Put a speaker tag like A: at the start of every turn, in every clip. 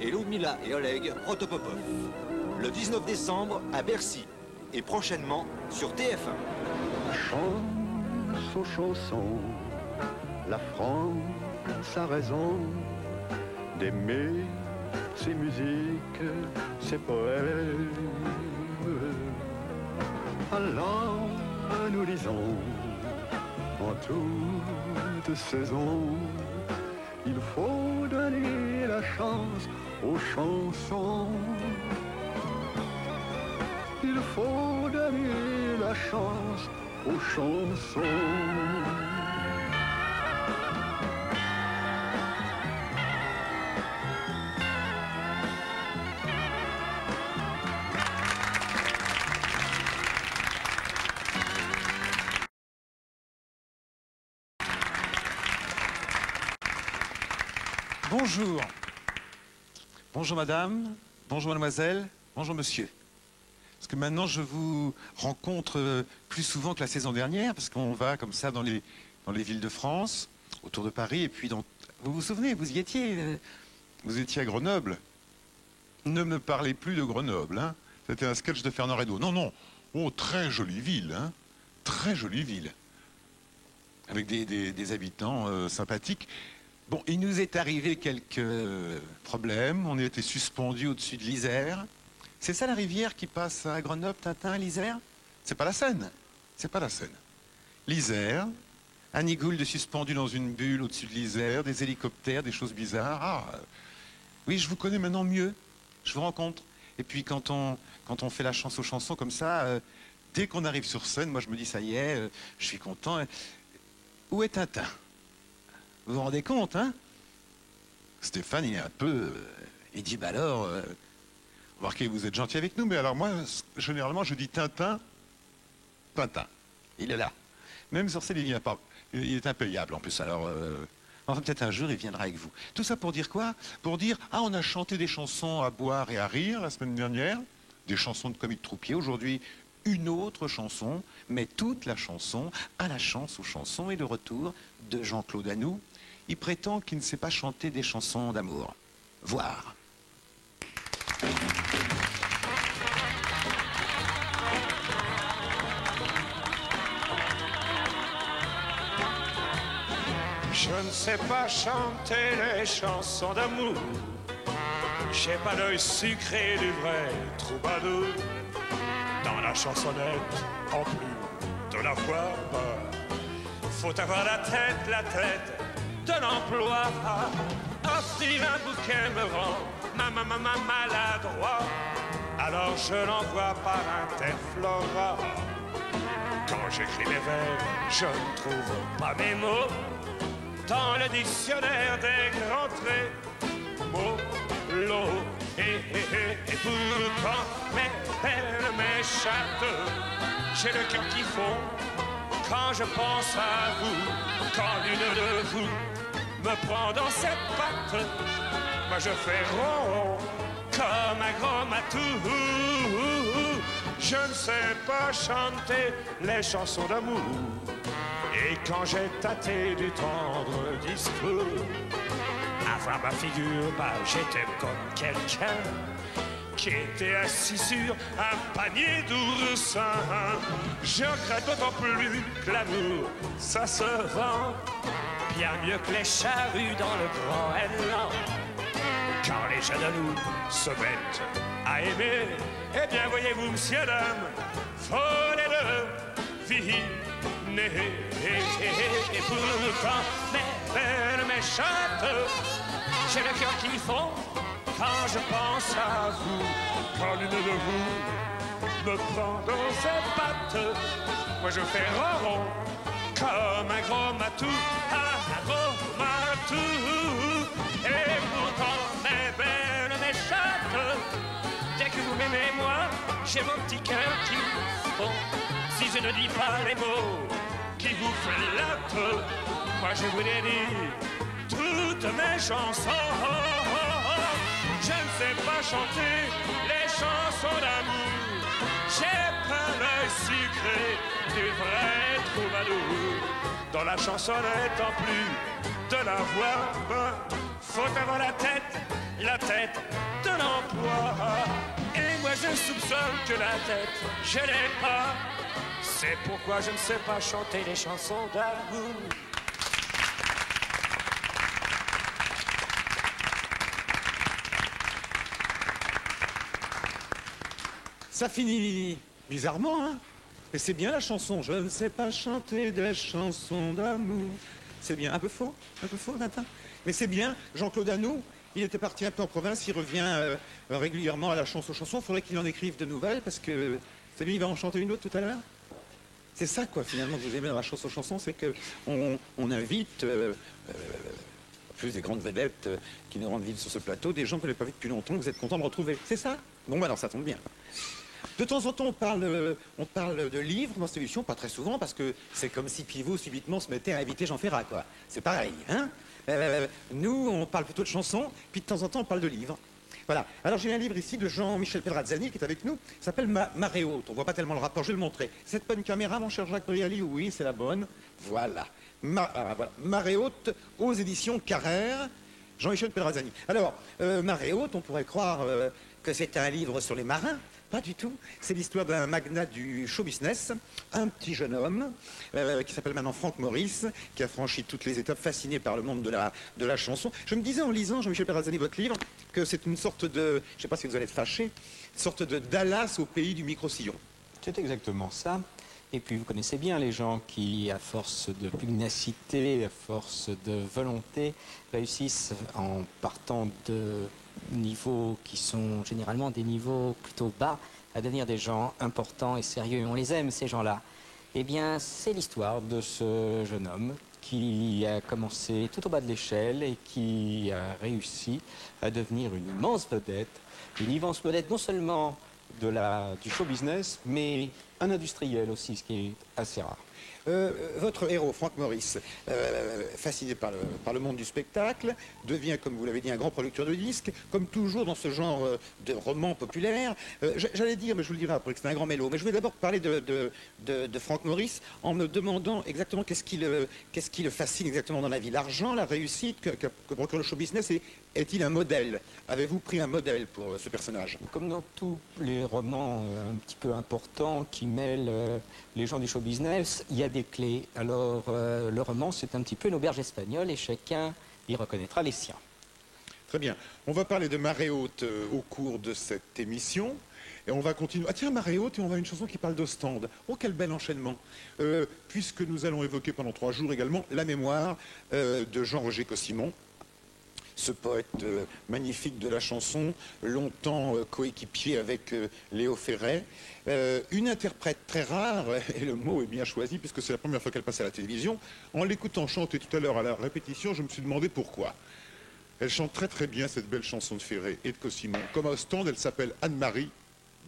A: et Ludmilla et Oleg Protopopov. Le 19 décembre à Bercy et prochainement sur TF1.
B: Chance aux chansons, la France a raison d'aimer ses musiques, ses poèmes. Alors nous lisons en toute saison, il faut donner la chance aux chansons. Il faut donner la chance aux chansons.
C: Bonjour. Bonjour madame, bonjour mademoiselle, bonjour monsieur. Parce que maintenant je vous rencontre plus souvent que la saison dernière, parce qu'on va comme ça dans les villes de France, autour de Paris, et puis dans... Vous vous souvenez, vous y étiez, vous étiez à Grenoble. Ne me parlez plus de Grenoble, hein. C'était un sketch de Fernand Reynaud. Non, non, oh, très jolie ville, hein. Très jolie ville. Avec des habitants sympathiques. Bon, il nous est arrivé quelques problèmes. On a été suspendus au-dessus de l'Isère. C'est ça la rivière qui passe à Grenoble, Tintin, l'Isère? C'est pas la Seine. C'est pas la Seine. L'Isère, Annie Gould suspendu dans une bulle au-dessus de l'Isère, des hélicoptères, des choses bizarres. Ah, oui, je vous connais maintenant mieux. Je vous rencontre. Et puis quand on fait la chance aux chansons comme ça, dès qu'on arrive sur scène, moi je me dis ça y est, je suis content. Où est Tintin? Vous vous rendez compte, hein? Stéphane, il est un peu... il dit, bah alors... remarquez, vous êtes gentil avec nous, mais alors moi, généralement, je dis Tintin, Tintin. Il est là. Même sur scène, il vient pas. Il est impayable, en plus, alors... enfin, peut-être un jour, il viendra avec vous. Tout ça pour dire quoi? Pour dire, ah, on a chanté des chansons à boire et à rire la semaine dernière, des chansons de Commis de Troupier. Aujourd'hui, une autre chanson, mais toute la chanson, à la chance aux chansons, et le retour de Jean-Claude Anou. Il prétend qu'il ne sait pas chanter des chansons d'amour. Voir.
D: Je ne sais pas chanter les chansons d'amour. J'ai pas l'œil sucré du vrai troubadour. Dans la chansonnette, en plus de la voix, faut avoir la tête de l'emploi. Offrir un bouquet me rend maladroit. Alors je l'envoie par Interflora. Quand j'écris mes vers, je ne trouve pas mes mots dans le dictionnaire des grands traits. Mots, l'eau, et pourtant mes belles m'échappent. J'ai le cœur qui fond quand je pense à vous. Quand l'une de vous me prend dans ses pattes, moi je fais rond comme un grand matou. Je ne sais pas chanter les chansons d'amour. Et quand j'ai tâté du tendre discours, avoir ma figure, bah j'étais comme quelqu'un qui était assis sur un panier d'oursins. Je regrette d'autant plus que l'amour, ça se vend bien mieux que les charrues dans le grand élan. Quand les jeunes loups se mettent à aimer, eh bien voyez-vous, monsieur, dame, faut les deux vie. Et pourtant, mes belles méchantes, j'ai le cœur qui fond quand je pense à vous. Quand l'une de vous me prend dans ses pattes, moi je fais rond comme un gros matou, un gros matou. Et pourtant, mes belles méchantes, dès que vous m'aimez moi, j'ai mon petit cœur qui fond. Si je ne dis pas les mots qui vous flattent, moi je vous dédie toutes mes chansons. Je ne sais pas chanter les chansons d'amour. J'ai pas l'œil sucré du vrai troubadour. Dans la chansonnette en plus de la voix, faut avoir la tête la tête de l'emploi. Et moi je soupçonne que la tête, je l'ai pas. C'est pourquoi je ne sais pas chanter les chansons d'amour.
C: Ça finit bizarrement, hein? Mais c'est bien la chanson. Je ne sais pas chanter des chansons d'amour. C'est bien. Un peu faux, Nathan. Mais c'est bien. Jean-Claude Hanoux, il était parti un peu en province. Il revient régulièrement à la chanson. Il faudrait qu'il en écrive de nouvelles parce que c'est lui, il va en chanter une autre tout à l'heure. C'est ça, quoi, finalement, que vous aimez dans la chanson, c'est qu'on invite, plus des grandes vedettes qui nous rendent visite sur ce plateau, des gens que vous n'avez pas vus depuis longtemps, que vous êtes contents de retrouver. C'est ça? Bon, bah alors ça tombe bien. De temps en temps, on parle de livres dans cette émission, pas très souvent, parce que c'est comme si Pivot subitement se mettait à inviter Jean Ferrat, quoi. C'est pareil, hein? Nous, on parle plutôt de chansons, puis de temps en temps, on parle de livres. Voilà. Alors, j'ai un livre ici de Jean-Michel Pedrazzani, qui est avec nous, il s'appelle Marée haute. On voit pas tellement le rapport, je vais le montrer. Cette bonne caméra, mon cher Jacques Brialy? Oui, c'est la bonne. Voilà. Voilà. Marée haute, aux éditions Carrère, Jean-Michel Pedrazzani. Alors, Marée haute, on pourrait croire que c'est un livre sur les marins. Pas du tout. C'est l'histoire d'un magnat du show business, un petit jeune homme qui s'appelle maintenant Franck Maurice, qui a franchi toutes les étapes, fasciné par le monde de la chanson. Je me disais en lisant, Jean-Michel Pedrazzani, votre livre, que c'est une sorte de, je ne sais pas si vous allez être fâché, une sorte de Dallas au pays du micro-sillon.
E: C'est exactement ça. Et puis vous connaissez bien les gens qui, à force de pugnacité, à force de volonté, réussissent en partant de niveaux qui sont généralement des niveaux plutôt bas à devenir des gens importants et sérieux. On les aime, ces gens-là. Eh bien, c'est l'histoire de ce jeune homme qui a commencé tout au bas de l'échelle et qui a réussi à devenir une immense vedette non seulement du show business, mais un industriel aussi, ce qui est assez rare.
C: Votre héros, Franck Maurice, fasciné par le monde du spectacle, devient, comme vous l'avez dit, un grand producteur de disques, comme toujours dans ce genre de roman populaire. J'allais dire, mais je vous le dirai après, que c'est un grand mélo, mais je vais d'abord parler de Franck Maurice en me demandant exactement qu'est-ce qui le fascine exactement dans la vie. L'argent, la réussite que procure le show business, est-il un modèle? Avez-vous pris un modèle pour ce personnage?
E: Comme dans tous les romans un petit peu importants qui mêlent les gens du show business, il y a des clés. Alors, le roman, c'est un petit peu une auberge espagnole et chacun y reconnaîtra les siens.
C: Très bien. On va parler de Marée haute au cours de cette émission. Et on va continuer. Ah tiens, Marée haute, et on va une chanson qui parle d'Ostende. Oh, quel bel enchaînement. Puisque nous allons évoquer pendant 3 jours également la mémoire de Jean-Roger Cossimon, ce poète magnifique de la chanson, longtemps coéquipier avec Léo Ferré. Une interprète très rare, et le mot est bien choisi puisque c'est la première fois qu'elle passe à la télévision. En l'écoutant chanter tout à l'heure à la répétition, je me suis demandé pourquoi. Elle chante très très bien cette belle chanson de Ferré et de Cossimon. Comme à Ostende, elle s'appelle Anne-Marie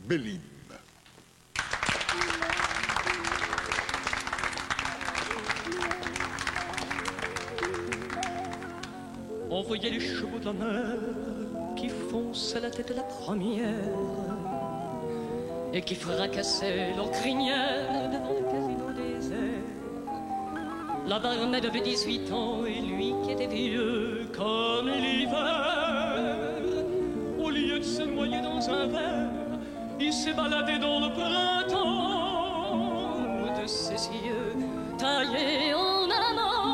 C: Bellim.
F: On voyait les chevaux de la mer qui fonçaient la tête la première et qui fracassaient leur crinière devant le casino désert. La barmaid avait 18 ans et lui qui était vieux comme l'hiver, au lieu de se noyer dans un verre, il s'est baladé dans le printemps de ses yeux taillés en amande.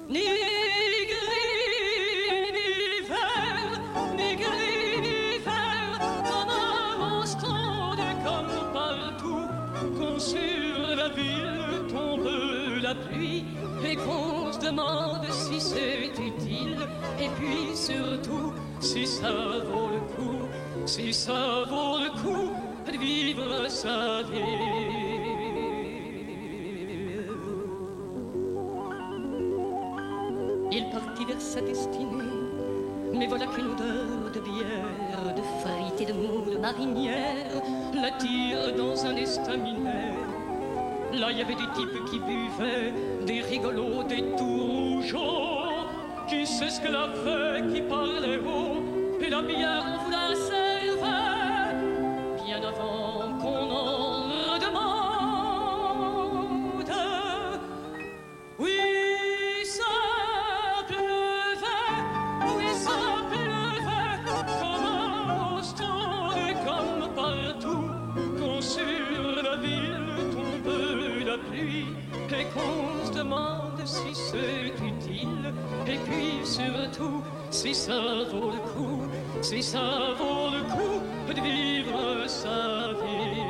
F: Ni gris, ni vert, ni gris, ni vert, comme à Ostende, comme partout, quand sur la ville tombe la pluie, et qu'on se demande si c'est utile, et puis surtout, si ça vaut le coup, si ça vaut le coup de vivre sa vie. Il partit vers sa destinée, mais voilà qu'une odeur de bière, de frites et de moules marinières l'attire dans un estaminet. Là, il y avait des types qui buvaient, des rigolos, des tout rougeaux, qui s'esclavaient, qui parlaient haut, et la bière, on vous la servait bien avant qu'on en redemande. Oui, ça pleut. lui et qu'on se demande si c'est utile. Et puis surtout, si ça vaut le coup, si ça vaut le coup de vivre sa vie.